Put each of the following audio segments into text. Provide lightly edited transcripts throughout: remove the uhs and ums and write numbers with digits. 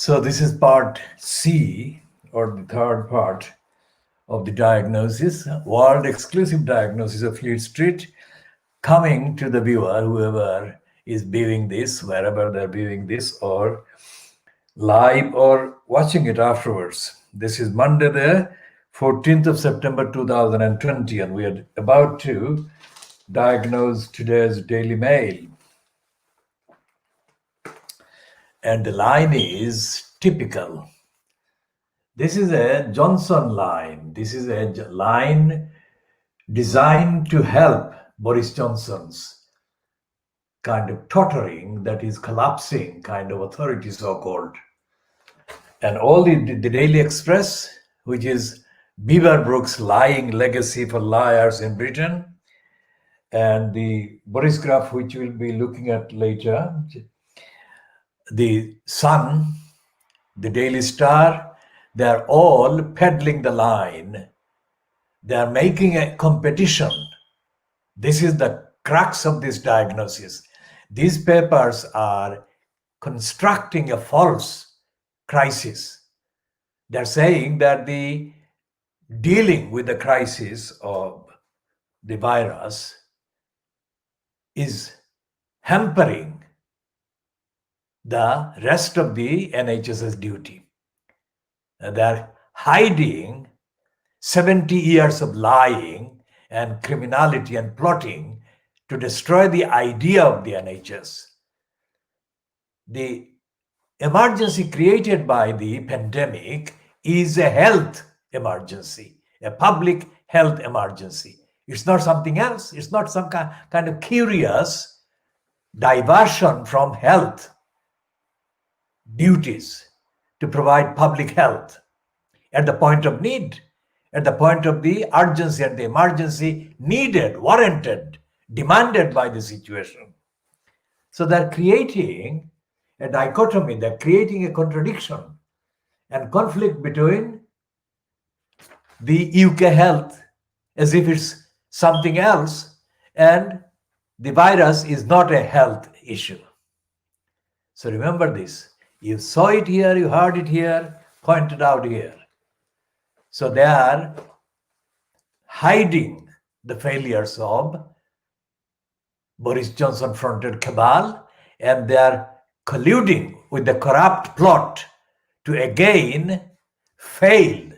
So this is part C, or the third part of the diagnosis, world exclusive diagnosis of Fleet Street, coming to the viewer, whoever is viewing this, wherever they're viewing this, or live or watching it afterwards. This is Monday, the 14th of September 2020, and we are about to diagnose today's Daily Mail. And the line is typical. This is a Johnson line. This is a line designed to help Boris Johnson's kind of tottering, that is collapsing kind of authority, so-called. And all the Daily Express, which is Beaverbrook's lying legacy for liars in Britain, and the Boris graph, which we'll be looking at later, the Sun, the Daily Star, they're all peddling the line. They're making a competition. This is the crux of this diagnosis. These papers are constructing a false crisis. They're saying that the dealing with the crisis of the virus is hampering the rest of the NHS's duty. They're hiding 70 years of lying and criminality and plotting to destroy the idea of the NHS. The emergency created by the pandemic is a health emergency, a public health emergency. It's not something else. It's not some kind of curious diversion from health duties to provide public health at the point of need, at the point of the urgency and the emergency needed, warranted, demanded by the situation. So they're creating a dichotomy, they're creating a contradiction and conflict between the UK health as if it's something else, and the virus is not a health issue. So remember this. You saw it here, you heard it here, pointed out here. So they are hiding the failures of Boris Johnson fronted cabal, and they are colluding with the corrupt plot to again fail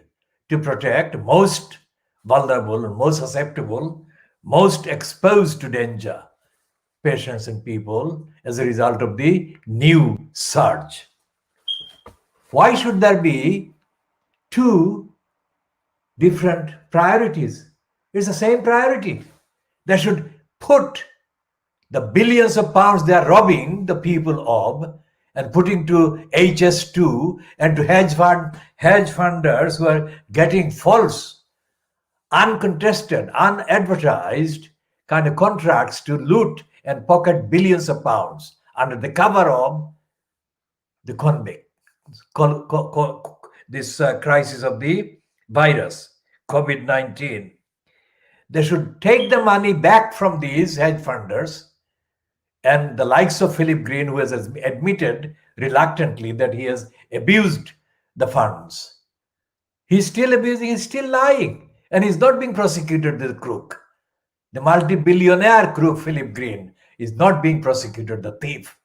to protect most vulnerable, most susceptible, most exposed to danger patients and people as a result of the new surge. Why should there be two different priorities? It's the same priority. They should put the billions of pounds they are robbing the people of and putting to HS2 and to hedge funders who are getting false, uncontested, unadvertised kind of contracts to loot and pocket billions of pounds under the cover of the this crisis of the virus, COVID-19. They should take the money back from these hedge funders and the likes of Philip Green, who has admitted reluctantly that he has abused the funds. He's still abusing, he's still lying, and he's not being prosecuted, the crook. The multi-billionaire crook Philip Green is not being prosecuted, the thief.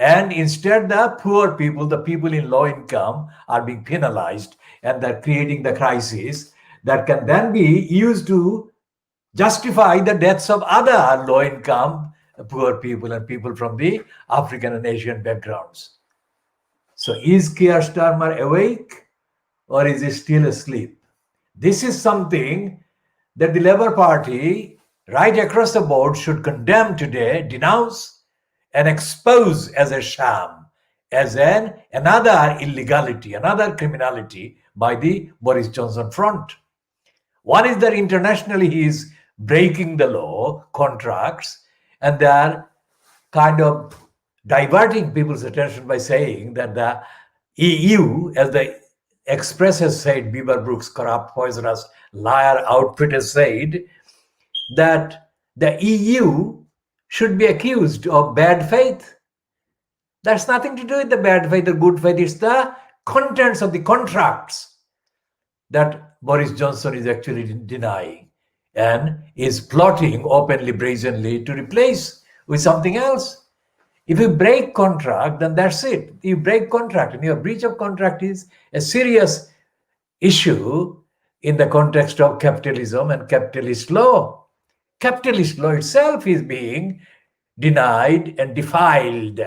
And instead, the poor people, the people in low income, are being penalized, and they're creating the crisis that can then be used to justify the deaths of other low income poor people and people from the African and Asian backgrounds. So is Keir Starmer awake, or is he still asleep? This is something that the Labour Party right across the board should condemn today, denounce, and expose as a sham, as another illegality, another criminality by the Boris Johnson front. One is that internationally he is breaking the law, contracts, and they are kind of diverting people's attention by saying that the EU, as the Express has said, Beaverbrook's corrupt, poisonous, liar outfit has said, that the EU should be accused of bad faith. That's nothing to do with the bad faith or good faith. It's the contents of the contracts that Boris Johnson is actually denying and is plotting openly, brazenly to replace with something else. If you break contract, then that's it. You break contract, and your breach of contract is a serious issue in the context of capitalism and capitalist law. Capitalist law itself is being denied and defiled,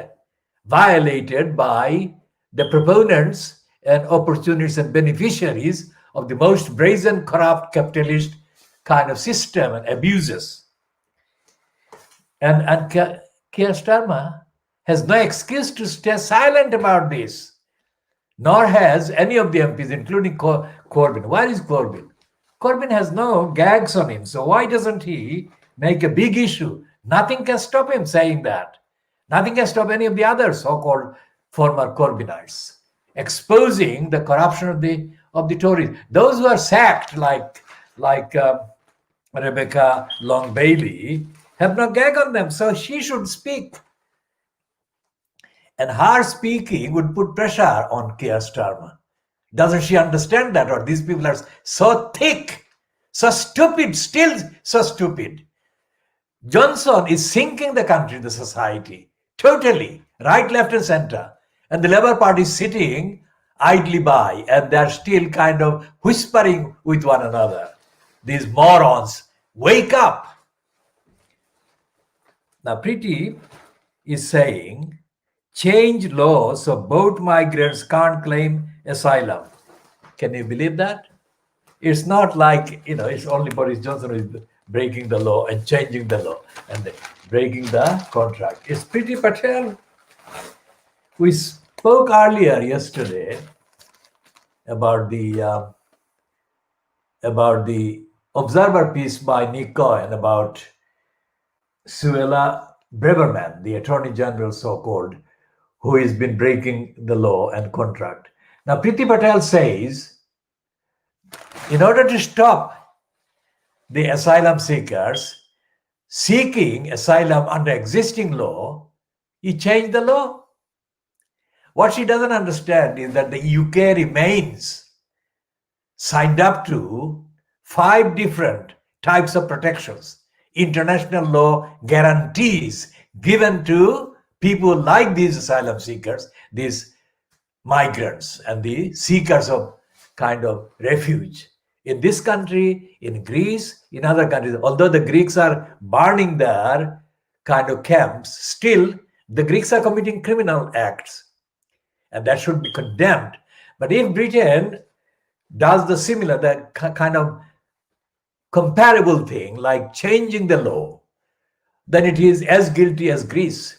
violated by the proponents and opportunists and beneficiaries of the most brazen, corrupt, capitalist kind of system and abuses. And Keir Starmer has no excuse to stay silent about this, nor has any of the MPs, including Corbyn. Where is Corbyn? Corbyn has no gags on him, so why doesn't he make a big issue? Nothing can stop him saying that. Nothing can stop any of the other so-called former Corbynites exposing the corruption of the Tories. Those who are sacked, like Rebecca Long Bailey, have no gag on them, so she should speak. And her speaking would put pressure on Keir Starmer. Doesn't she understand that? Or these people are so thick, so stupid, still so stupid. Johnson is sinking the country, the society, totally, right, left, and center. And the Labour Party is sitting idly by, and they're still kind of whispering with one another. These morons, wake up. Now, Preeti is saying, change laws so boat migrants can't claim asylum. Can you believe that? It's not like, it's only Boris Johnson who is breaking the law and changing the law and breaking the contract. It's Preeti Patel. We spoke earlier yesterday about the Observer piece by Nick Cohen about Suella Braverman, the Attorney General so-called, who has been breaking the law and contract. Now, Preeti Patel says, in order to stop the asylum seekers seeking asylum under existing law, he changed the law. What she doesn't understand is that the UK remains signed up to 5 different types of protections, international law guarantees given to people like these asylum seekers, these migrants and the seekers of kind of refuge in this country, in Greece, in other countries. Although the Greeks are burning their kind of camps, still the Greeks are committing criminal acts, and that should be condemned. But if Britain does the similar, the kind of comparable thing like changing the law, then it is as guilty as Greece.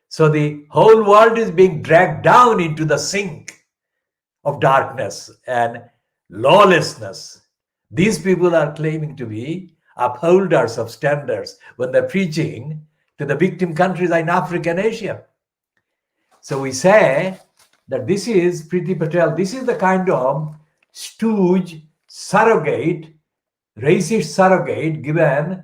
So the whole world is being dragged down into the sink of darkness and lawlessness. These people are claiming to be upholders of standards when they're preaching to the victim countries in Africa and Asia. So we say that this is Preeti Patel, this is the kind of stooge, surrogate, racist surrogate given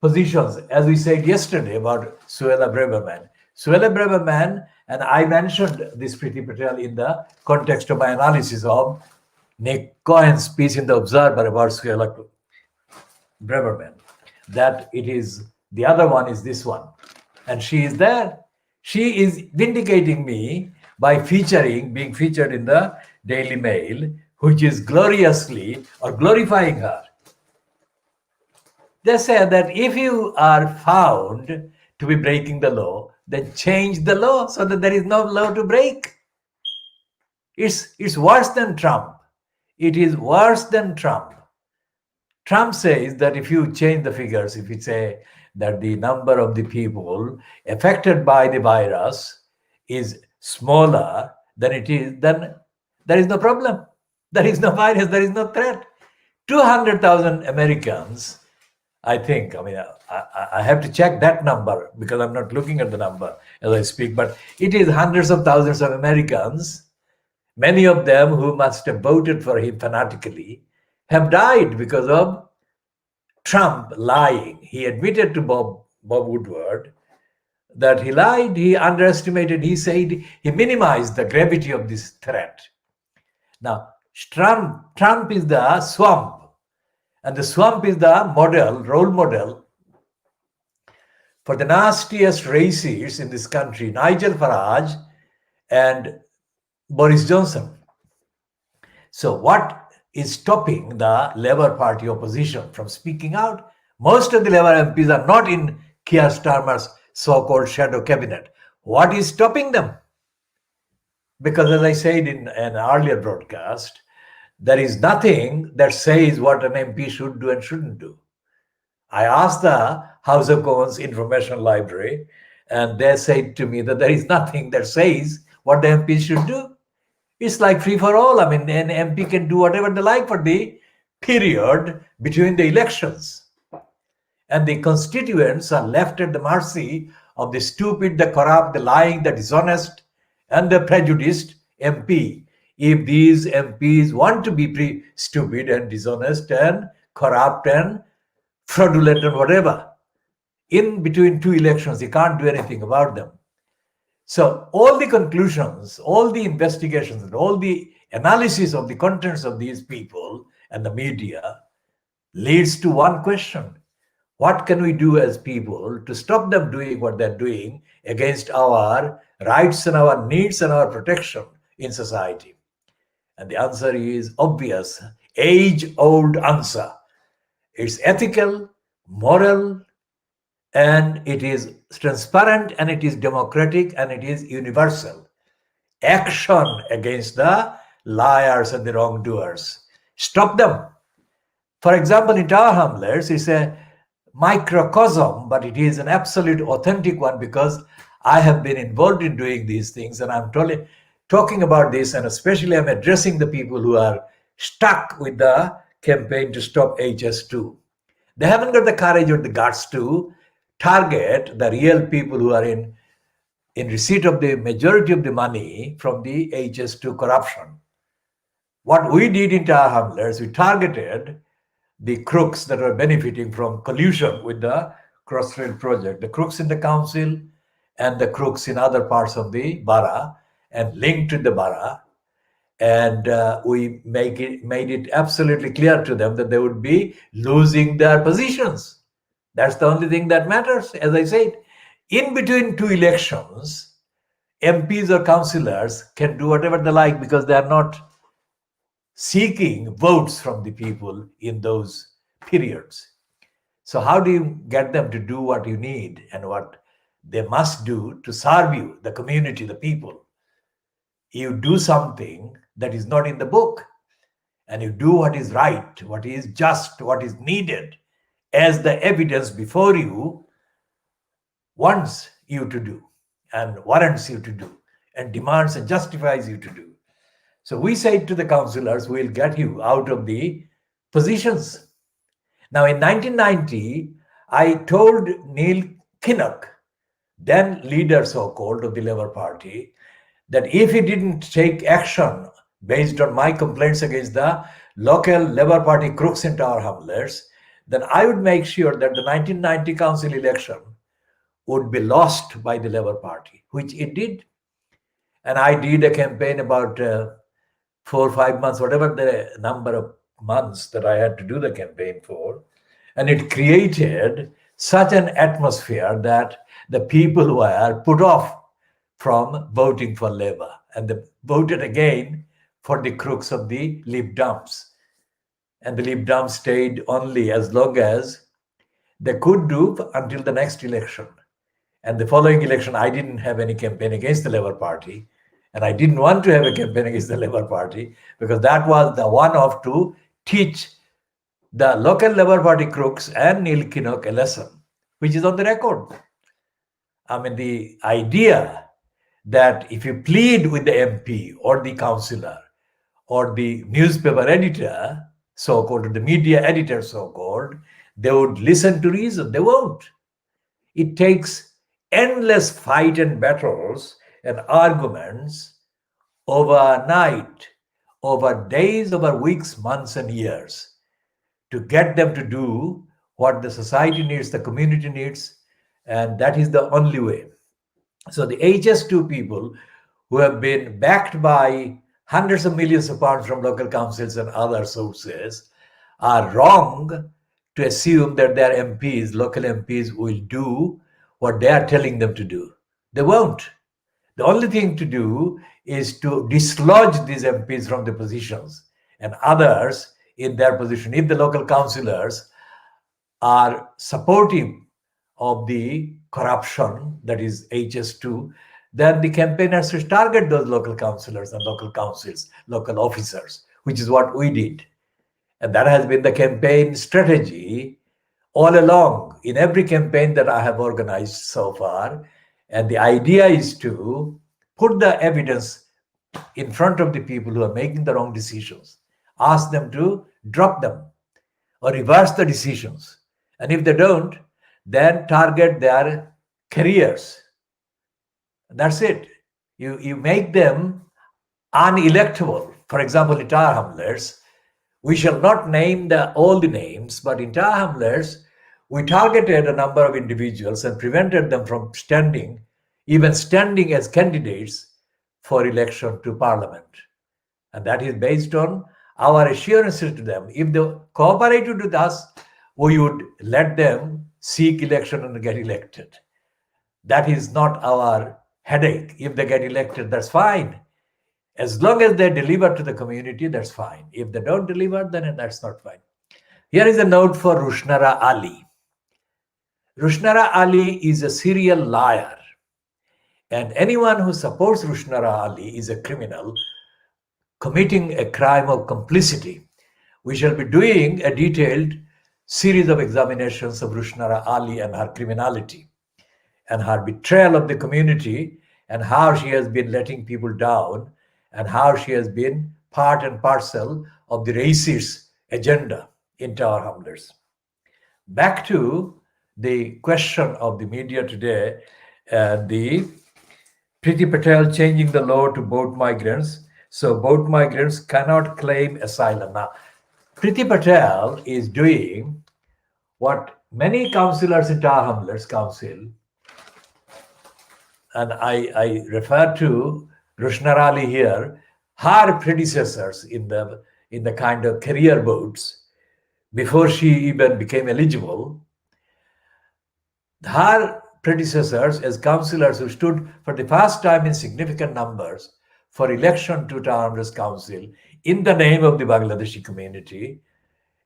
positions, as we said yesterday about Suella Braverman. Suella Braverman, and I mentioned this Preeti Patel in the context of my analysis of Nick Cohen's piece in The Observer about Suella Braverman, that it is, the other one is this one. And she is there. She is vindicating me by being featured in the Daily Mail, which is gloriously or glorifying her. They say that if you are found to be breaking the law, then change the law so that there is no law to break. It's worse than Trump. It is worse than Trump. Trump says that if you change the figures, if you say that the number of the people affected by the virus is smaller than it is, then there is no problem. There is no virus, there is no threat. 200,000 Americans, I think, I have to check that number because I'm not looking at the number as I speak, but it is hundreds of thousands of Americans, many of them who must have voted for him fanatically, have died because of Trump lying. He admitted to Bob Woodward that he lied, he underestimated, he said, he minimized the gravity of this threat. Now, Trump is the swamp, and the swamp is the role model for the nastiest racists in this country, Nigel Farage and Boris Johnson. So, what is stopping the Labour Party opposition from speaking out? Most of the Labour MPs are not in Keir Starmer's so-called shadow cabinet. What is stopping them? Because as I said in an earlier broadcast, there is nothing that says what an MP should do and shouldn't do. I asked the House of Commons Information Library, and they said to me that there is nothing that says what the MP should do. It's like free for all. I mean, an MP can do whatever they like for the period between the elections. And the constituents are left at the mercy of the stupid, the corrupt, the lying, the dishonest, and the prejudiced MP. If these MPs want to be stupid and dishonest and corrupt and fraudulent and whatever, in between two elections, you can't do anything about them. So all the conclusions, all the investigations, and all the analysis of the contents of these people and the media leads to one question. What can we do as people to stop them doing what they're doing against our rights and our needs and our protection in society? And the answer is obvious, age-old answer. It's ethical, moral, and it is transparent, and it is democratic, and it is universal. Action against the liars and the wrongdoers. Stop them. For example, in Tower Hamlets, it's a microcosm, but it is an absolute authentic one because I have been involved in doing these things, and I'm totally talking about this, and especially I'm addressing the people who are stuck with the campaign to stop HS2. They haven't got the courage or the guts to target the real people who are in receipt of the majority of the money from the HS2 corruption. What we did in Tower Hamlets, we targeted the crooks that are benefiting from collusion with the Crossrail project, the crooks in the council and the crooks in other parts of the borough and linked to the borough. And we made it absolutely clear to them that they would be losing their positions. That's the only thing that matters. As I said, in between two elections, MPs or councillors can do whatever they like because they are not seeking votes from the people in those periods. So how do you get them to do what you need and what they must do to serve you, the community, the people? You do something that is not in the book, and you do what is right, what is just, what is needed, as the evidence before you wants you to do and warrants you to do and demands and justifies you to do. So we said to the councillors, we'll get you out of the positions. Now in 1990, I told Neil Kinnock, then leader so-called of the Labour Party, that if he didn't take action based on my complaints against the local Labour Party crooks in Tower Hamlets, then I would make sure that the 1990 council election would be lost by the Labour Party, which it did. And I did a campaign about 4 or 5 months, whatever the number of months that I had to do the campaign for. And it created such an atmosphere that the people were put off from voting for Labour, and they voted again for the crooks of the Lib Dems. And the Lib Dems stayed only as long as they could do until the next election. And the following election, I didn't have any campaign against the Labour Party. And I didn't want to have a campaign against the Labour Party because that was the one-off to teach the local Labour Party crooks and Neil Kinnock a lesson, which is on the record. I mean, the idea that if you plead with the MP or the councillor or the newspaper editor, so-called, or the media editor, so-called, they would listen to reason. They won't. It takes endless fight and battles and arguments overnight, over days, over weeks, months, and years to get them to do what the society needs, the community needs, and that is the only way. So the HS2 people who have been backed by hundreds of millions of pounds from local councils and other sources are wrong to assume that their MPs, local MPs, will do what they are telling them to do. They won't. The only thing to do is to dislodge these MPs from the positions and others in their position. If the local councillors are supportive of the corruption, that is HS2, then the campaigners should target those local councillors and local councils, local officers, which is what we did. And that has been the campaign strategy all along in every campaign that I have organized so far. And the idea is to put the evidence in front of the people who are making the wrong decisions, ask them to drop them or reverse the decisions. And if they don't, then target their careers. That's it. You make them unelectable. For example, in Tar Hamlets, we shall not name all the names, but in Tar Hamlets, we targeted a number of individuals and prevented them from even standing as candidates for election to parliament. And that is based on our assurances to them. If they cooperated with us, we would let them seek election and get elected. That is not our headache. If they get elected, that's fine. As long as they deliver to the community, that's fine. If they don't deliver, then that's not fine. Here is a note for Rushnara Ali. Rushnara Ali is a serial liar. And anyone who supports Rushnara Ali is a criminal committing a crime of complicity. We shall be doing a detailed series of examinations of Rushnara Ali and her criminality and her betrayal of the community and how she has been letting people down and how she has been part and parcel of the racist agenda in Tower Hamlets. Back to the question of the media today, the Priti Patel changing the law to boat migrants. So boat migrants cannot claim asylum. Now, Priti Patel is doing what many councillors in Tower Hamlets Council, and I refer to Rushnara Ali here, her predecessors in the kind of career boats, before she even became eligible, her predecessors as councillors who stood for the first time in significant numbers for election to Tower Hamlets Council in the name of the Bangladeshi community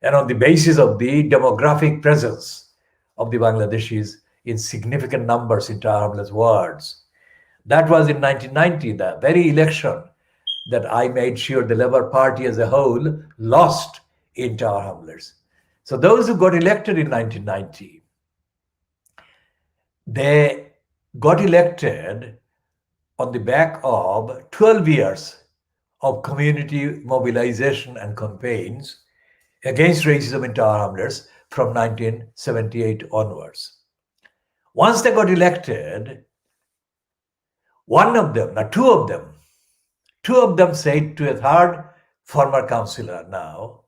and on the basis of the demographic presence of the Bangladeshis in significant numbers in Tower Hamlets wards. That was in 1990, the very election that I made sure the Labour Party as a whole lost in Tower Hamlets. So those who got elected in 1990, they got elected on the back of 12 years of community mobilization and campaigns against racism in Tower Hamlets from 1978 onwards. Once they got elected, two of them said to a third former councillor now,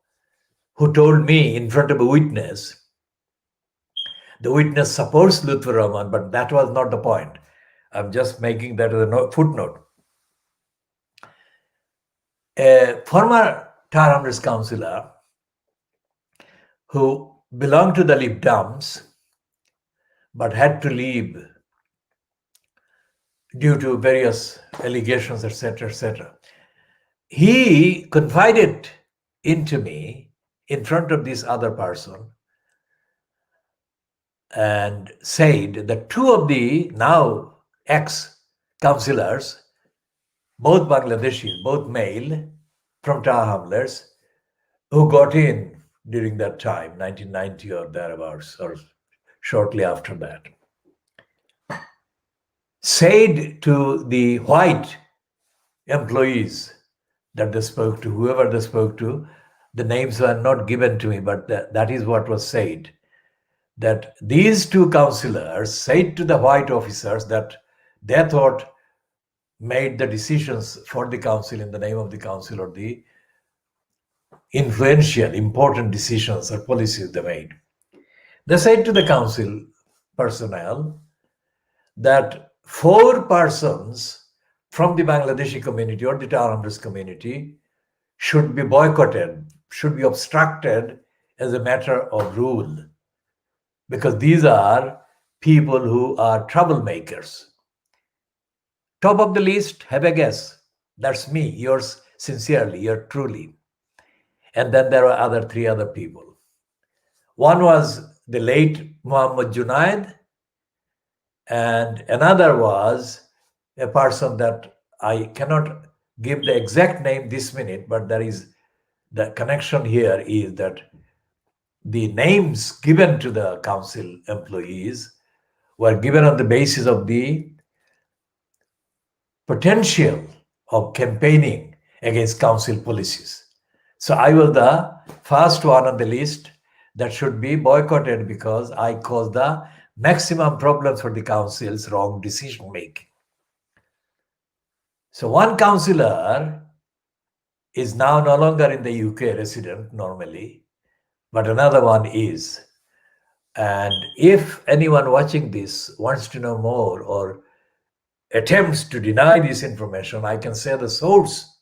who told me in front of a witness, the witness supports Lutfur Rahman, but that was not the point. I'm just making that as a footnote. A former Tower Hamlets councillor who belonged to the Lib Dems but had to leave due to various allegations, etc., etc. He confided into me in front of this other person and said that two of the now ex-councillors, both Bangladeshis, both male, from Tower Hamlets, who got in during that time, 1990 or thereabouts, or shortly after that, said to the white employees that they spoke to, whoever they spoke to, the names were not given to me, but that is what was said, that these two councillors said to the white officers that they thought made the decisions for the council in the name of the council or the influential, important decisions or policies they made. They said to the council personnel that 4 persons from the Bangladeshi community or the Tower Hamlets community should be boycotted, should be obstructed as a matter of rule, because these are people who are troublemakers. Top of the list, have a guess. That's me, yours sincerely, yours truly. And then there are 3 other people. One was the late Muhammad Junaid, and another was a person that I cannot give the exact name this minute, but there is the connection here is that the names given to the council employees were given on the basis of the potential of campaigning against council policies. So I was the first one on the list that should be boycotted because I caused the maximum problems for the council's wrong decision making. So one councillor is now no longer in the UK resident normally, but another one is. And if anyone watching this wants to know more or attempts to deny this information, I can say the source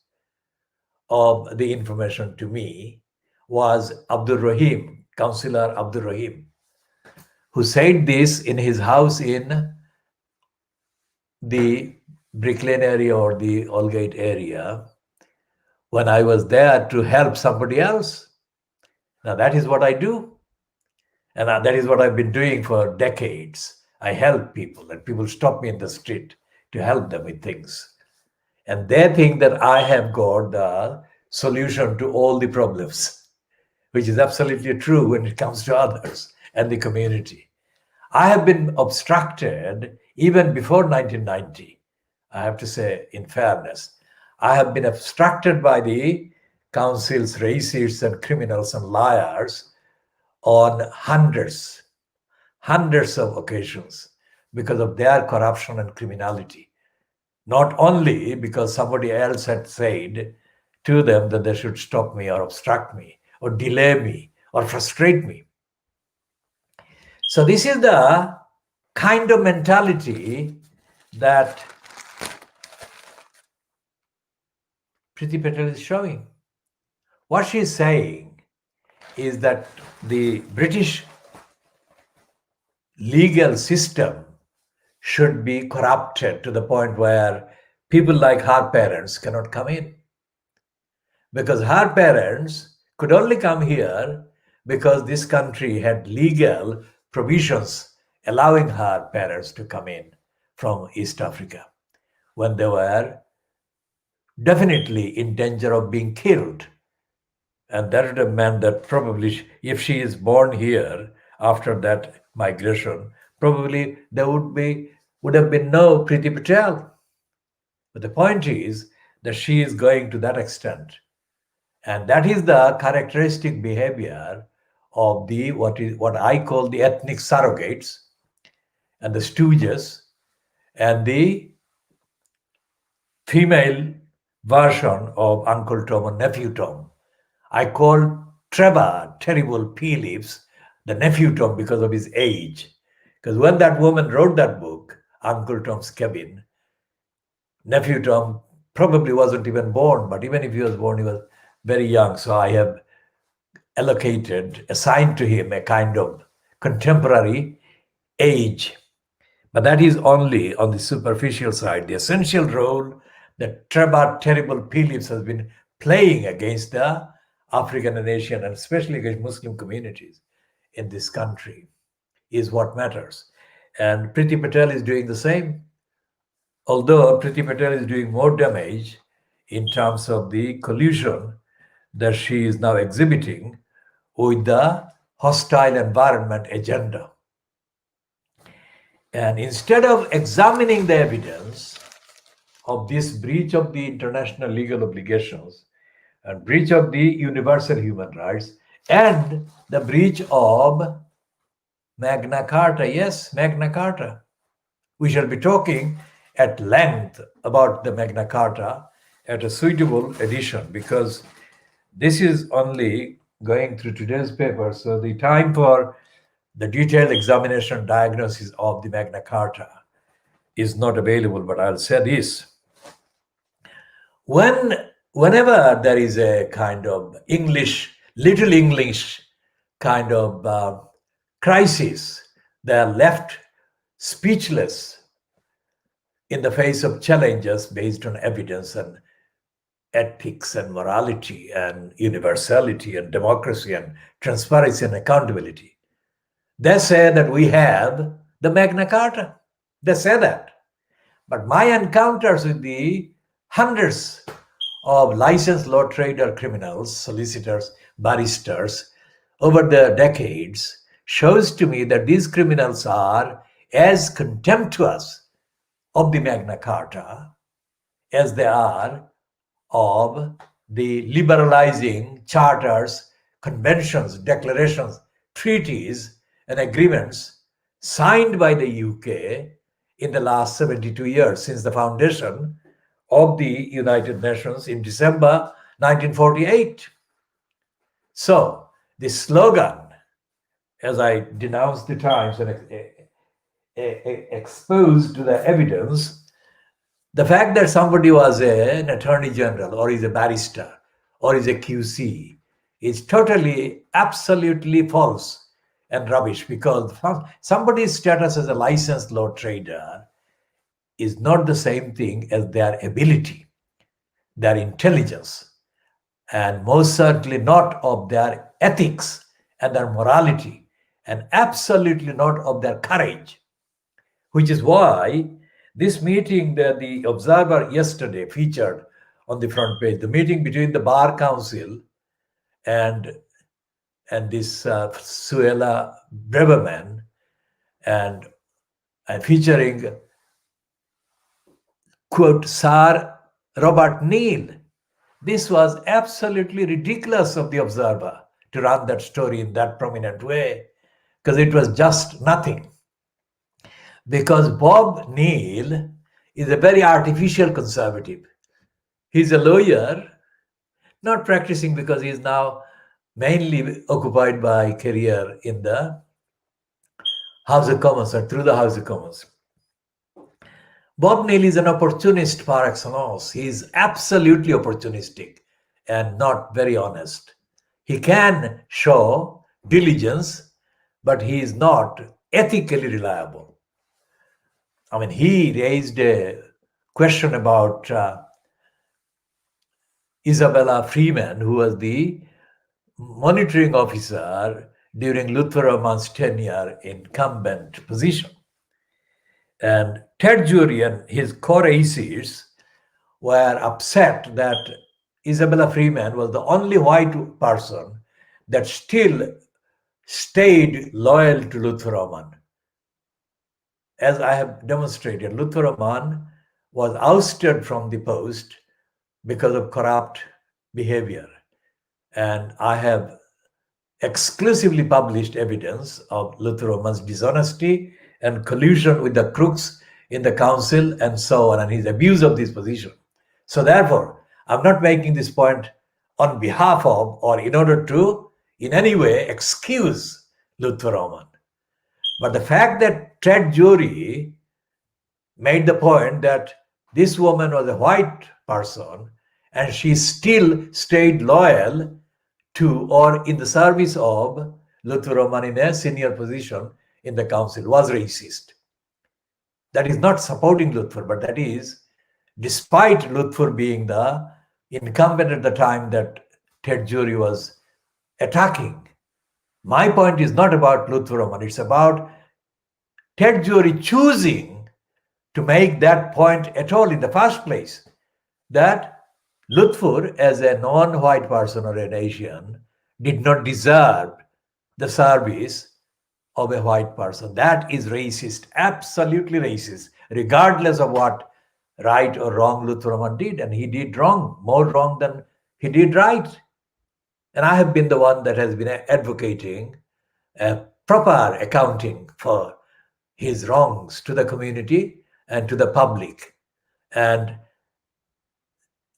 of the information to me was Abdul Rahim, Councillor Abdul Rahim, who said this in his house in the Brick Lane area or the Aldgate area when I was there to help somebody else. Now that is what I do. And that is what I've been doing for decades. I help people, and people stop me in the street to help them with things. And they think that I have got the solution to all the problems, which is absolutely true when it comes to others and the community. I have been obstructed even before 1990. I have to say, in fairness, I have been obstructed by the council's racists and criminals and liars on hundreds of occasions because of their corruption and criminality. Not only because somebody else had said to them that they should stop me or obstruct me or delay me or frustrate me. So this is the kind of mentality that Priti Patel is showing. What she is saying is that the British legal system should be corrupted to the point where people like her parents cannot come in. Because her parents could only come here because this country had legal provisions allowing her parents to come in from East Africa when they were definitely in danger of being killed. And that would have meant that probably if she is born here after that migration, probably there would have been no Priti Patel. But the point is that she is going to that extent. And that is the characteristic behavior of the what I call the ethnic surrogates and the stooges and the female version of Uncle Tom and Nephew Tom. I call Trevor Terrible P-Lips the Nephew Tom because of his age. Because when that woman wrote that book, Uncle Tom's Cabin, Nephew Tom probably wasn't even born, but even if he was born, he was very young. So I have assigned to him a kind of contemporary age. But that is only on the superficial side. The essential role that Trevor Terrible P-Lips has been playing against the African and Asian, and especially against Muslim communities in this country is what matters. And Priti Patel is doing the same. Although Priti Patel is doing more damage in terms of the collusion that she is now exhibiting with the hostile environment agenda. And instead of examining the evidence of this breach of the international legal obligations and breach of the universal human rights and the breach of Magna Carta, yes, Magna Carta. We shall be talking at length about the Magna Carta at a suitable edition because this is only going through today's paper. So the time for the detailed examination and diagnosis of the Magna Carta is not available, but I'll say this. Whenever there is a kind of little English kind of crisis, they are left speechless in the face of challenges based on evidence and ethics and morality and universality and democracy and transparency and accountability. They say that we have the Magna Carta. They say that. But my encounters with the hundreds of licensed law trader criminals, solicitors, barristers over the decades shows to me that these criminals are as contemptuous of the Magna Carta as they are of the liberalizing charters, conventions, declarations, treaties, and agreements signed by the UK in the last 72 years since the foundation of the United Nations in December 1948. So, the slogan, as I denounced the Times and exposed to the evidence, the fact that somebody was an attorney general or is a barrister or is a QC is totally, absolutely false and rubbish, because somebody's status as a licensed law trader is not the same thing as their ability, their intelligence, and most certainly not of their ethics and their morality, and absolutely not of their courage. Which is why this meeting that the Observer yesterday featured on the front page, the meeting between the Bar Council and this Suella Braverman, and featuring, quote, Sir Robert Neal. This was absolutely ridiculous of the Observer to run that story in that prominent way, because it was just nothing. Because Bob Neal is a very artificial conservative. He's a lawyer, not practicing because he is now mainly occupied by career in the House of Commons or through the House of Commons. Bob Neal is an opportunist par excellence. He is absolutely opportunistic and not very honest. He can show diligence, but he is not ethically reliable. I mean, he raised a question about Isabella Freeman, who was the monitoring officer during Luther Rahman's tenure incumbent position. And Ted Jury and his co-racists were upset that Isabella Freeman was the only white person that still stayed loyal to Luther Rahman. As I have demonstrated, Luther Rahman was ousted from the post because of corrupt behavior. And I have exclusively published evidence of Luther Rahman's dishonesty and collusion with the crooks in the council and so on, and his abuse of this position. So therefore, I'm not making this point on behalf of or in order to in any way excuse Luther Rahman. But the fact that Ted Jury made the point that this woman was a white person and she still stayed loyal to or in the service of Luther Rahman in a senior position in the council was racist. That is not supporting Luther, but that is despite Luther being the incumbent at the time that Ted Jury was attacking. My point is not about Luther Rahman, it's about Ted Jury choosing to make that point at all in the first place, that Luther, as a non-white person or an Asian, did not deserve the service of a white person. That is racist, absolutely racist, regardless of what right or wrong Luther Rahman did. And he did wrong, more wrong than he did right. And I have been the one that has been advocating a proper accounting for his wrongs to the community and to the public. And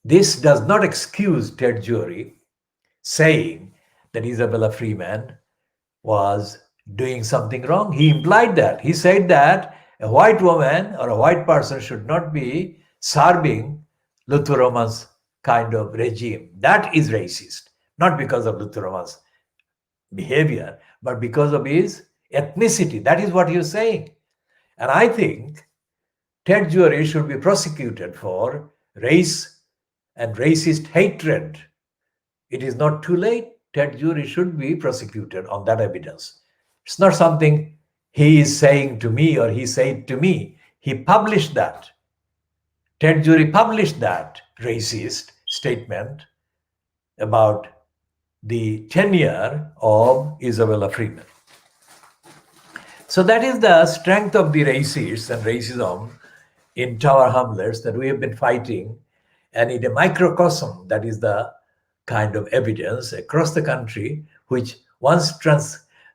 this does not excuse Ted Jury saying that Isabella Freeman was doing something wrong. He implied that. He said that a white woman or a white person should not be serving Luthuroman's kind of regime. That is racist, not because of Luthuroman's behavior, but because of his ethnicity. That is what he is saying. And I think Ted Jury should be prosecuted for race and racist hatred. It is not too late. Ted Jury should be prosecuted on that evidence. It's not something he is saying to me or he said to me. He published that. Ted Jury published that racist statement about the tenure of Isabella Freeman. So that is the strength of the racists and racism in Tower Hamlets that we have been fighting. And in a microcosm, that is the kind of evidence across the country, which once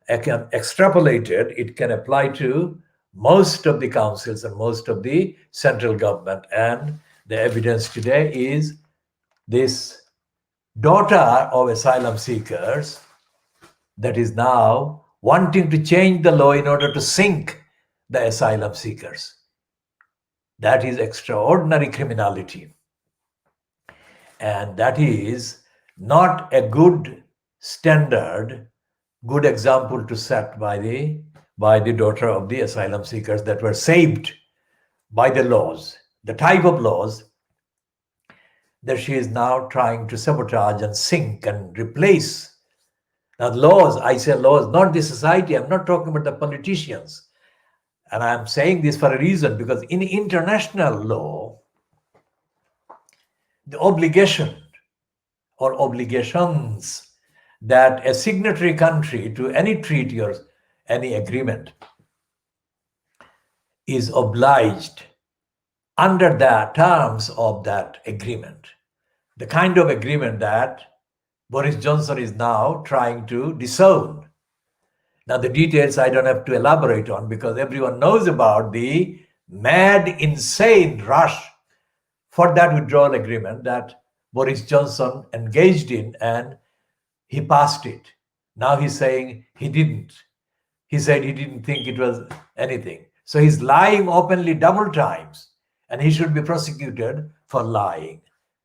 extrapolated, it can apply to most of the councils and most of the central government. And the evidence today is this daughter of asylum seekers that is now wanting to change the law in order to sink the asylum seekers. That is extraordinary criminality. And that is not a good standard, good example to set by the daughter of the asylum seekers that were saved by the laws, the type of laws that she is now trying to sabotage and sink and replace. Now, laws, I say laws, not the society. I'm not talking about the politicians. And I'm saying this for a reason, because in international law, the obligation or obligations that a signatory country to any treaty or any agreement is obliged under the terms of that agreement, the kind of agreement that Boris Johnson is now trying to disown. Now, the details I don't have to elaborate on because everyone knows about the mad, insane rush for that withdrawal agreement that Boris Johnson engaged in, and he passed it. Now he's saying he didn't. He said he didn't think it was anything. So he's lying openly double times, and he should be prosecuted for lying.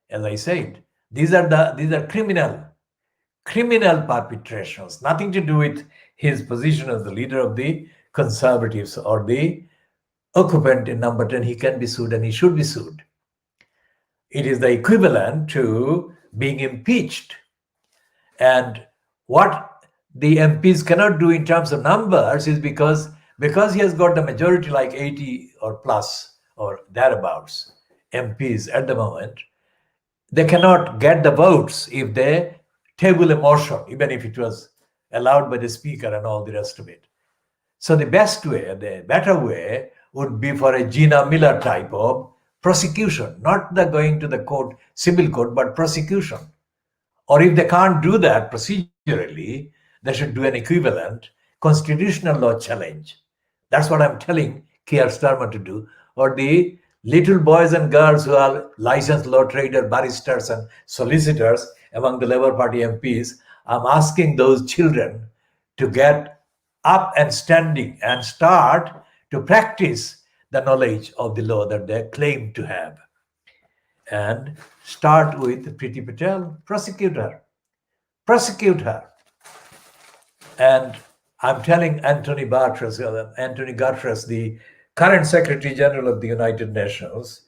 As I said, these are criminal perpetrations, nothing to do with his position as the leader of the Conservatives or the occupant in number 10. He can be sued and he should be sued. It is the equivalent to being impeached. And what the MPs cannot do in terms of numbers is because he has got the majority, like 80 or plus or thereabouts MPs at the moment, they cannot get the votes if they table a motion, even if it was allowed by the speaker and all the rest of it. So the best way, the better way would be for a Gina Miller type of prosecution, not the going to the court, civil court, but prosecution. Or if they can't do that procedurally, they should do an equivalent constitutional law challenge. That's what I'm telling Keir Starmer to do. Or the little boys and girls who are licensed law trader, barristers and solicitors among the Labour Party MPs, I'm asking those children to get up and standing and start to practice the knowledge of the law that they claim to have. And start with Priti Patel, prosecute her. And I'm telling Anthony Guterres, the current Secretary General of the United Nations,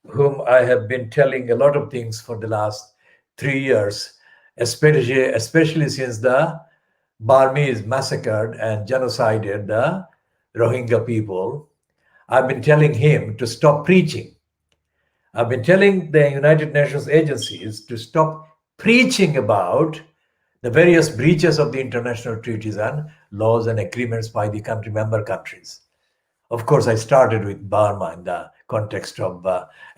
whom I have been telling a lot of things for the last 3 years, especially since the Burmese massacred and genocided the Rohingya people. I've been telling him to stop preaching. I've been telling the United Nations agencies to stop preaching about the various breaches of the international treaties and laws and agreements by the member countries. Of course, I started with Burma in the context of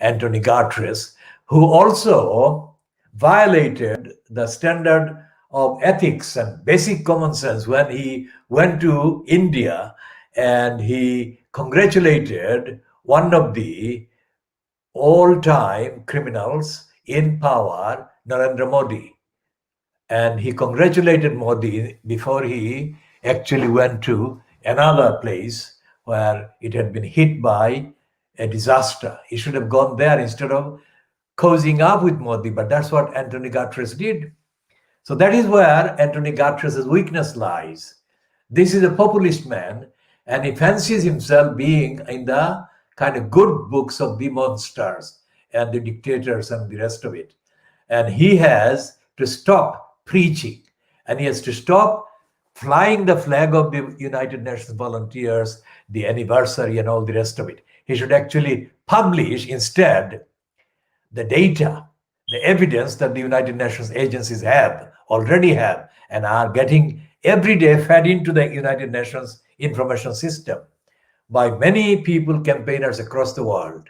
Anthony Guterres, who also violated the standard of ethics and basic common sense when he went to India and he congratulated one of the all-time criminals in power, Narendra Modi. And he congratulated Modi before he actually went to another place where it had been hit by a disaster. He should have gone there instead of cozying up with Modi, but that's what Anthony Guterres did. So that is where Anthony Guterres' weakness lies. This is a populist man, and he fancies himself being in the kind of good books of the monsters and the dictators and the rest of it. And he has to stop preaching, and he has to stop flying the flag of the United Nations volunteers, the anniversary, and all the rest of it. He should actually publish instead the data, the evidence that the United Nations agencies already have, and are getting every day fed into the United Nations information system by many people, campaigners across the world,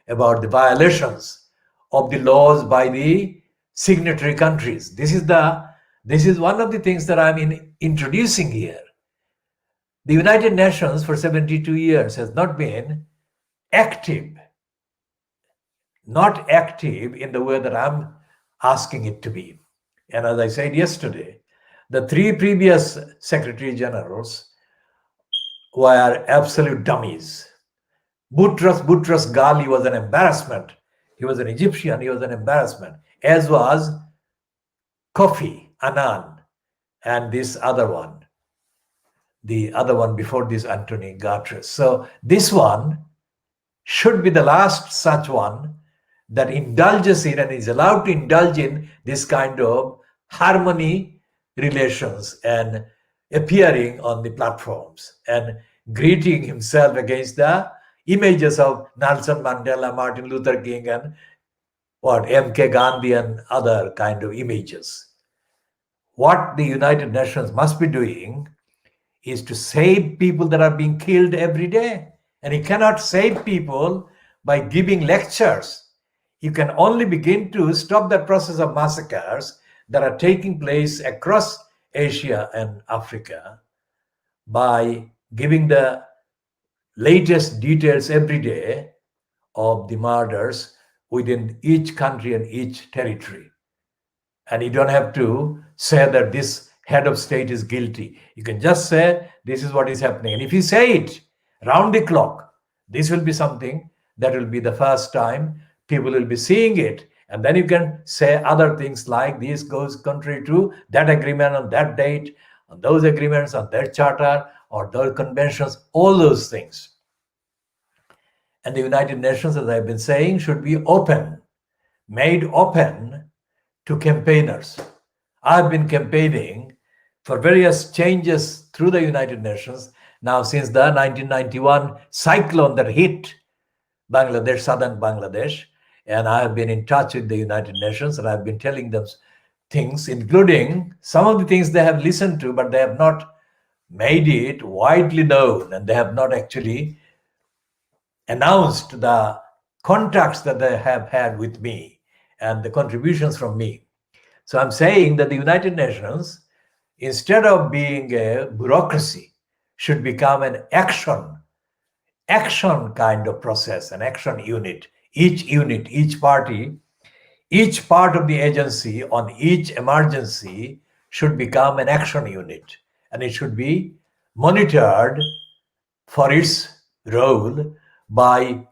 about the violations of the laws by the signatory countries. This is one of the things that I'm introducing here. The United Nations for 72 years has not been active, not active in the way that I'm asking it to be. And as I said yesterday, the three previous Secretary Generals were absolute dummies. Boutros Ghali was an embarrassment. He was an Egyptian, he was an embarrassment, as was Kofi Annan and this other one, the other one before this, Anthony Guterres. So this one should be the last such one that indulges in and is allowed to indulge in this kind of harmony relations and appearing on the platforms and greeting himself against the images of Nelson Mandela, Martin Luther King, and M.K. Gandhi and other kind of images. What the United Nations must be doing is to save people that are being killed every day. And you cannot save people by giving lectures. You can only begin to stop the process of massacres that are taking place across Asia and Africa by giving the latest details every day of the murders within each country and each territory. And you don't have to say that this head of state is guilty. You can just say this is what is happening. And if you say it round the clock, this will be something that will be the first time people will be seeing it. And then you can say other things like this goes contrary to that agreement on that date, on those agreements, on that charter, or those conventions, all those things. And the United Nations, as I've been saying, should be open, made open to campaigners. I've been campaigning for various changes through the United Nations now since the 1991 cyclone that hit Bangladesh, southern Bangladesh. And I have been in touch with the United Nations, and I've been telling them things, including some of the things they have listened to, but they have not made it widely known, and they have not actually announced the contacts that they have had with me and the contributions from me. So I'm saying that the United Nations, instead of being a bureaucracy, should become an action kind of process, an action unit. Each unit, each party, each part of the agency on each emergency should become an action unit, and it should be monitored for its role by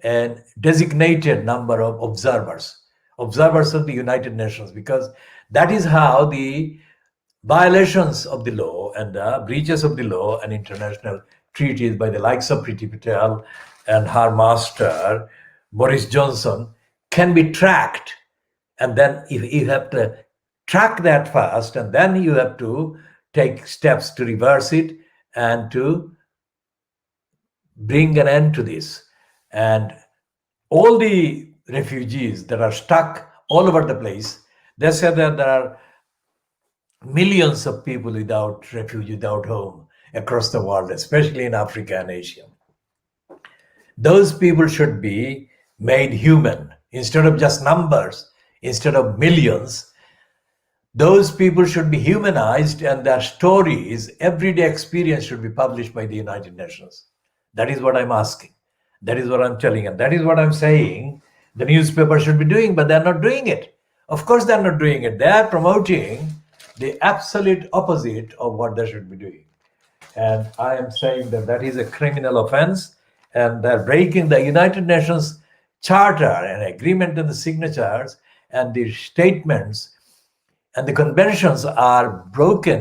a designated number of observers of the United Nations, because that is how the violations of the law and the breaches of the law and international treaties by the likes of Priti Patel and her master Boris Johnson can be tracked. And then if you have to track that first, and then you have to take steps to reverse it and to bring an end to this. And all the refugees that are stuck all over the place, they say that there are millions of people without refuge, without home across the world, especially in Africa and Asia. Those people should be made human instead of just numbers, instead of millions. Those people should be humanized, and their stories, everyday experience should be published by the United Nations. That is what I'm asking. That is what I'm telling, and that is what I'm saying the newspaper should be doing, but they're not doing it. Of course, they're not doing it. They are promoting the absolute opposite of what they should be doing. And I am saying that that is a criminal offense, and they're breaking the United Nations Charter and agreement and the signatures and the statements and the conventions are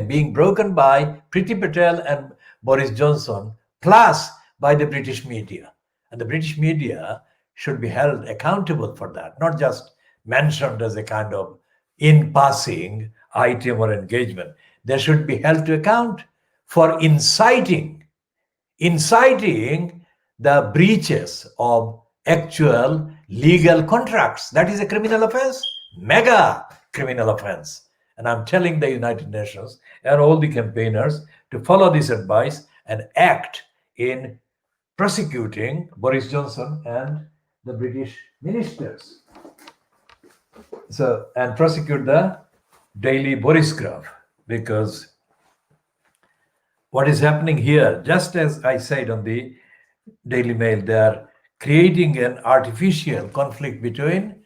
being broken by Priti Patel and Boris Johnson, plus by the British media. And the British media should be held accountable for that, not just mentioned as a kind of in passing item or engagement. They should be held to account for inciting the breaches of actual legal contracts. That is a criminal offense, mega criminal offense. And I'm telling the United Nations and all the campaigners to follow this advice and act in prosecuting Boris Johnson and the British ministers. So, and prosecute the Daily Boris Graph, because what is happening here, just as I said on the Daily Mail, they are creating an artificial conflict between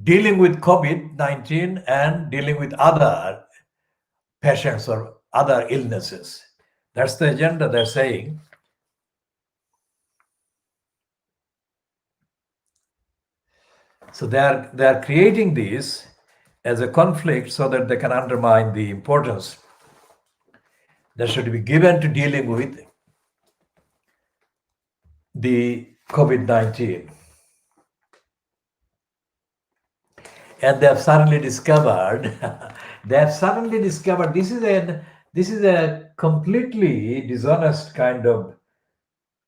dealing with COVID-19 and dealing with other patients or other illnesses. That's the agenda they're saying. So they're creating this as a conflict so that they can undermine the importance that should be given to dealing with the COVID-19. And they have suddenly discovered this is a completely dishonest kind of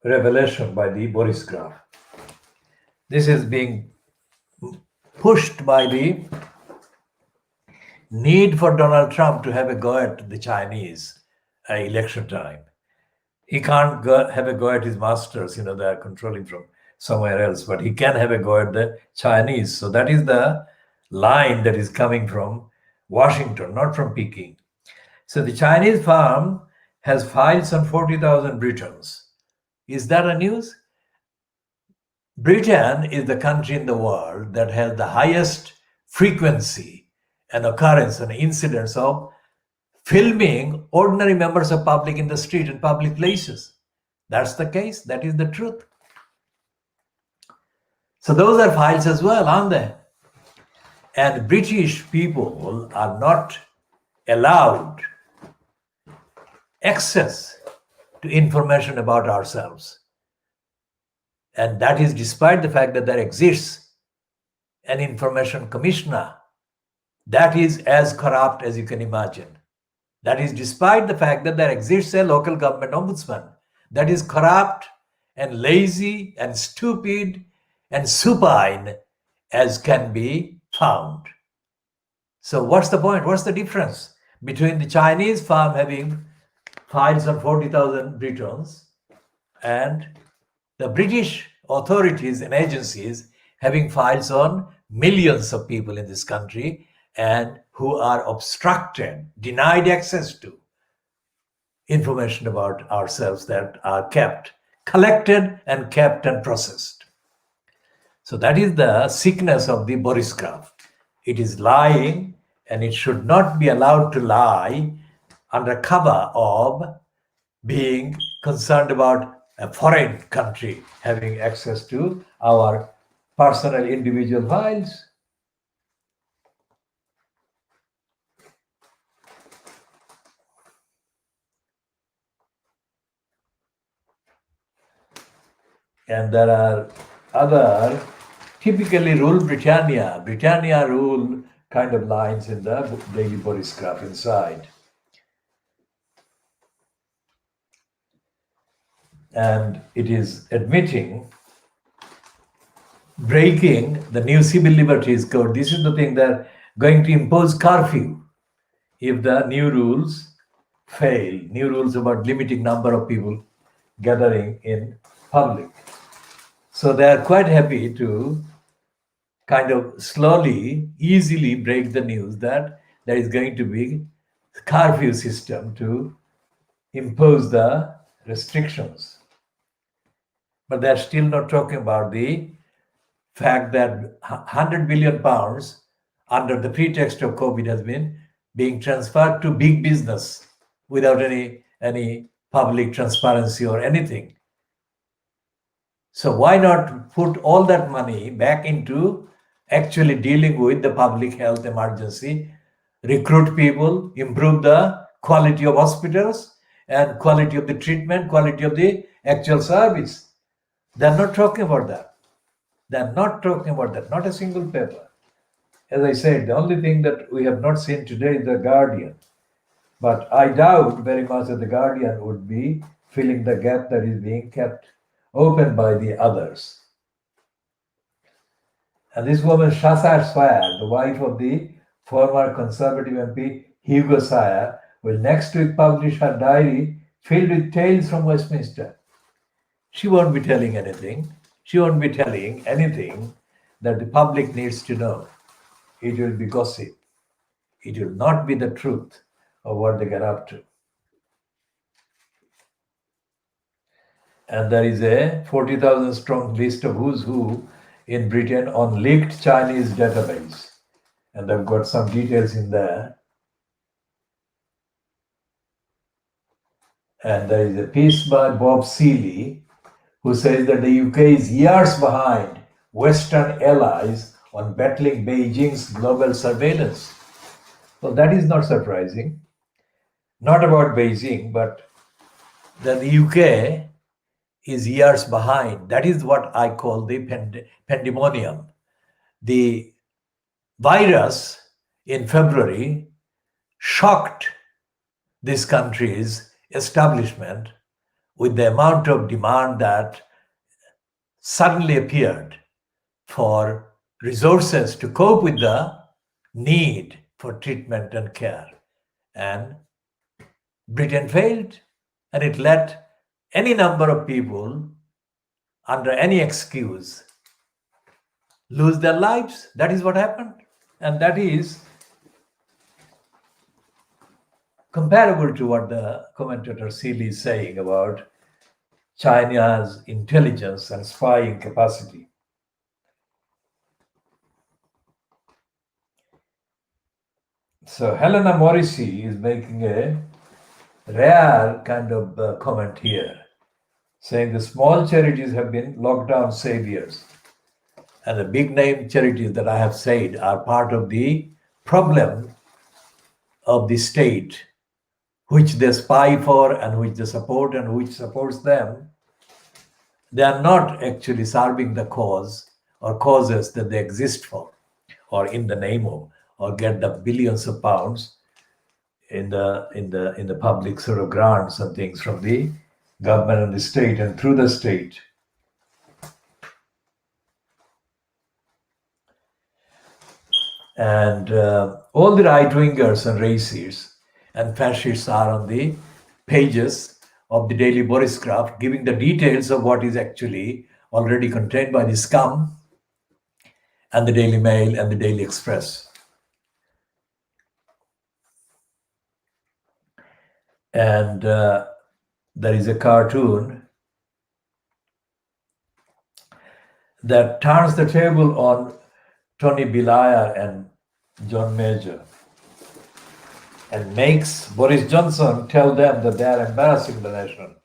revelation by the Boris Graph. This is being pushed by the need for Donald Trump to have a go at the Chinese election time. He can't have a go at his masters, they are controlling from somewhere else, but he can have a go at the Chinese. So that is the line that is coming from Washington, not from Peking. So the Chinese firm has filed some 40,000 Britons. Is that a news? Britain is the country in the world that has the highest frequency and occurrence and incidence of filming ordinary members of public in the street and public places. That's the case. That is the truth. So those are files as well, aren't they? And British people are not allowed access to information about ourselves. And that is despite the fact that there exists an information commissioner that is as corrupt as you can imagine. That is despite the fact that there exists a local government ombudsman that is corrupt and lazy and stupid and supine as can be found. So what's the point? What's the difference between the Chinese firm having files on 40,000 Britons and the British authorities and agencies having files on millions of people in this country and who are obstructed, denied access to information about ourselves that are collected and kept and processed. So that is the sickness of the Boris Graph. It is lying, and it should not be allowed to lie under cover of being concerned about a foreign country having access to our personal individual files. And there are other typically rule Britannia rule kind of lines in the Daily Boris Graph inside. And it is admitting breaking the new Civil Liberties Code. This is the thing, they're going to impose curfew if the new rules fail, new rules about limiting number of people gathering in public. So they are quite happy to kind of slowly, easily break the news that there is going to be a curfew system to impose the restrictions. But they're still not talking about the fact that 100 billion pounds under the pretext of COVID has been being transferred to big business without any public transparency or anything. So why not put all that money back into actually dealing with the public health emergency, recruit people, improve the quality of hospitals and quality of the treatment, quality of the actual service? They're not talking about that. They're not talking about that, not a single paper. As I said, the only thing that we have not seen today is the Guardian. But I doubt very much that the Guardian would be filling the gap that is being kept open by the others. And this woman, Shasar Swire, the wife of the former Conservative MP Hugo Swire, will next week publish her diary filled with tales from Westminster. She won't be telling anything. She won't be telling anything that the public needs to know. It will be gossip. It will not be the truth of what they get up to. And there is a 40,000 strong list of who's who in Britain on leaked Chinese database. And I've got some details in there. And there is a piece by Bob Seeley, who says that the UK is years behind Western allies on battling Beijing's global surveillance. Well, that is not surprising. Not about Beijing, but that the UK is years behind. That is what I call the pandemonium. The virus in February shocked this country's establishment with the amount of demand that suddenly appeared for resources to cope with the need for treatment and care. And Britain failed, and it let any number of people, under any excuse, lose their lives. That is what happened. And that is comparable to what the commentator Seeley is saying about China's intelligence and spying capacity. So Helena Morrissey is making a rare kind of comment here, saying the small charities have been lockdown saviors. And the big name charities that I have said are part of the problem of the state, which they spy for and which they support and which supports them. They are not actually serving the cause or causes that they exist for, or in the name of, or get the billions of pounds in the public sort of grants and things from the government and the state and through the state. And all the right-wingers and racists and fascists are on the pages of the Daily Boriscraft, giving the details of what is actually already contained by the Scum and the Daily Mail and the Daily Express. And there is a cartoon that turns the table on Tony Blair and John Major and makes Boris Johnson tell them that they are embarrassing the nation.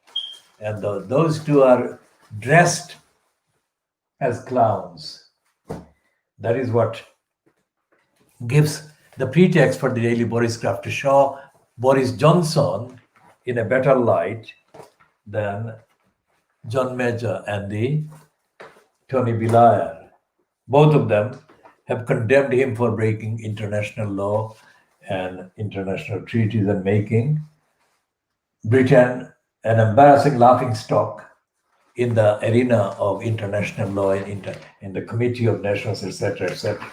And those two are dressed as clowns. That is what gives the pretext for the Daily Boriscraft to show Boris Johnson in a better light than John Major and the Tony Blair. Both of them have condemned him for breaking international law and international treaties and making Britain an embarrassing laughingstock in the arena of international law and in the Committee of Nations, etc., etc.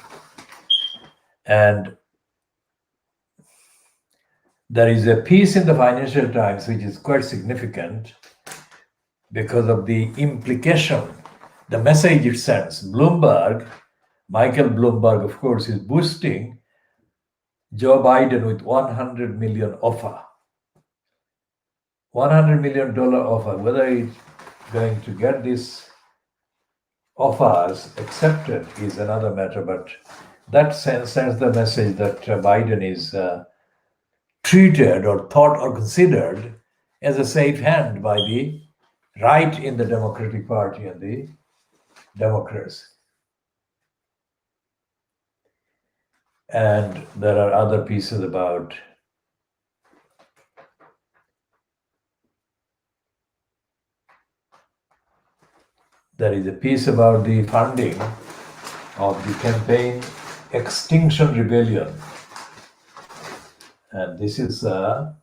And there is a piece in the Financial Times which is quite significant because of the implication, the message it sends. Michael Bloomberg, of course, is boosting Joe Biden with $100 million offer. $100 million offer. Whether he's going to get these offers accepted is another matter, but that sends the message that Biden is treated or thought or considered as a safe hand by the right in the Democratic Party and the Democrats. And there are other pieces about there is a piece about the funding of the campaign Extinction Rebellion. And this is and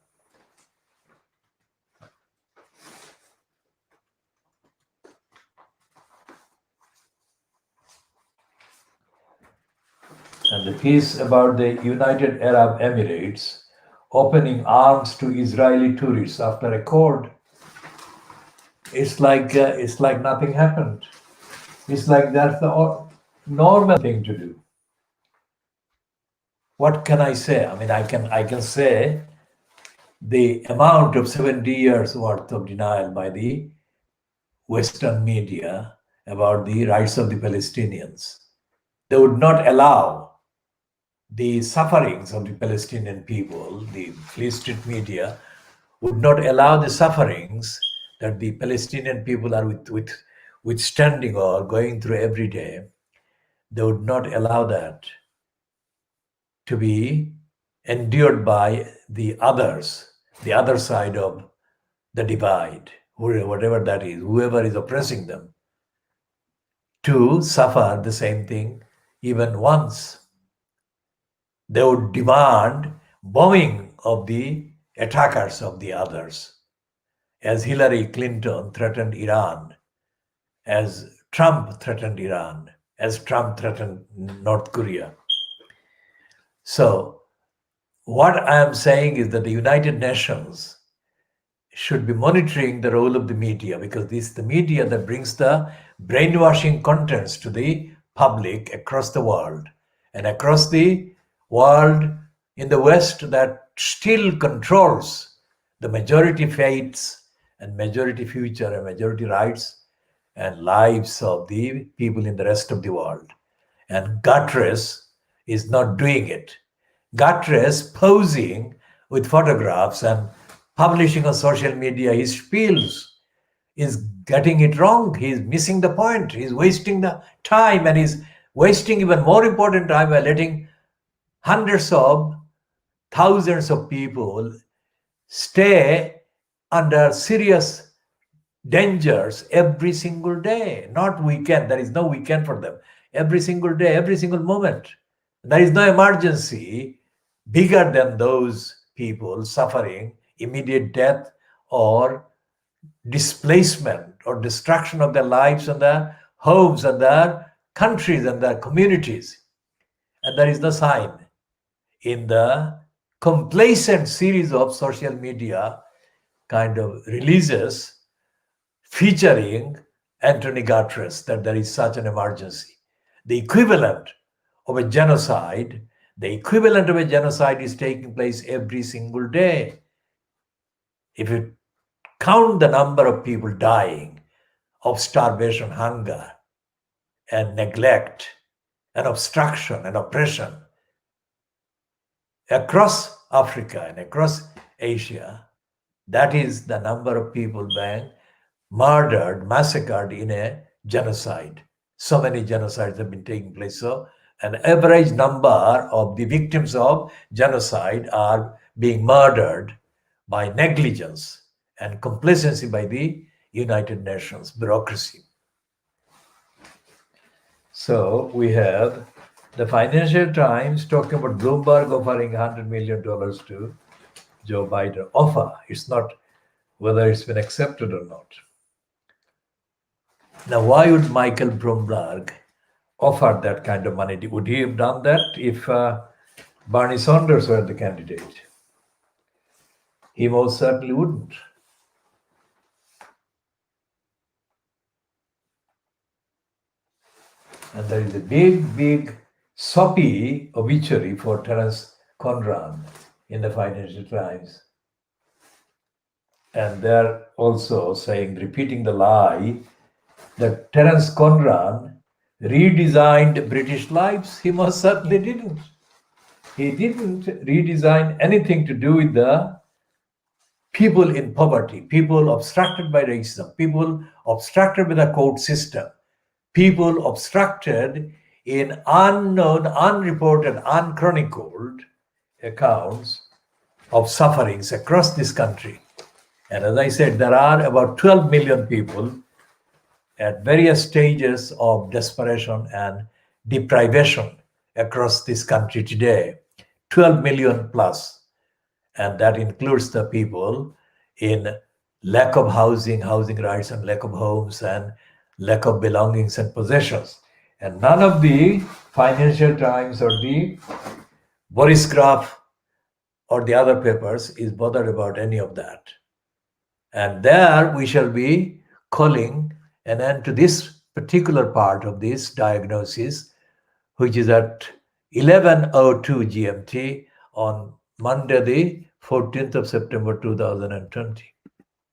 the piece about the United Arab Emirates opening arms to Israeli tourists after a court. It's like nothing happened. It's like that's the normal thing to do. What can I say? I mean, I can say the amount of 70 years worth of denial by the Western media about the rights of the Palestinians. They would not allow the sufferings of the Palestinian people. The Free Street media would not allow the sufferings that the Palestinian people are withstanding or going through every day. They would not allow that to be endured by the others, the other side of the divide, whatever that is, whoever is oppressing them, to suffer the same thing even once. They would demand bombing of the attackers of the others, as Hillary Clinton threatened Iran, as Trump threatened Iran, as Trump threatened North Korea. So what I am saying is that the United Nations should be monitoring the role of the media, because this is the media that brings the brainwashing contents to the public across the world, and across the world in the West that still controls the majority fates and majority future and majority rights and lives of the people in the rest of the world. And Guterres is not doing it. Guterres posing with photographs and publishing on social media his spiels is getting it wrong. He's missing the point. He's wasting the time, and he's wasting even more important time by letting hundreds of thousands of people stay under serious dangers every single day. Not weekend. There is no weekend for them. Every single day, every single moment. There is no emergency bigger than those people suffering immediate death or displacement or destruction of their lives and their homes and their countries and their communities. And there is no sign in the complacent series of social media kind of releases featuring Anthony Guterres that there is such an emergency. The equivalent of a genocide is taking place every single day. If you count the number of people dying of starvation, hunger, and neglect, and obstruction and oppression across Africa and across Asia, that is the number of people being murdered, massacred in a genocide. So many genocides have been taking place. So an average number of the victims of genocide are being murdered by negligence and complacency by the United Nations bureaucracy. So we have the Financial Times talking about Bloomberg offering $100 million to Joe Biden. Offer. It's not whether it's been accepted or not. Now, why would Michael Bloomberg offer that kind of money? Would he have done that if Bernie Sanders were the candidate? He most certainly wouldn't. And there is a big, soppy obituary for Terence Conran in the Financial Times. And they're also saying, repeating the lie, that Terence Conran redesigned British lives. He most certainly didn't. He didn't redesign anything to do with the people in poverty, people obstructed by racism, people obstructed by the court system, people obstructed in unknown, unreported, unchronicled accounts of sufferings across this country. And as I said, there are about 12 million people at various stages of desperation and deprivation across this country today. 12 million plus. And that includes the people in lack of housing, housing rights, and lack of homes, and lack of belongings and possessions. And none of the Financial Times or the Boris Graph or the other papers is bothered about any of that. And there we shall be calling an end to this particular part of this diagnosis, which is at 11:02 GMT on Monday, the 14th of September 2020.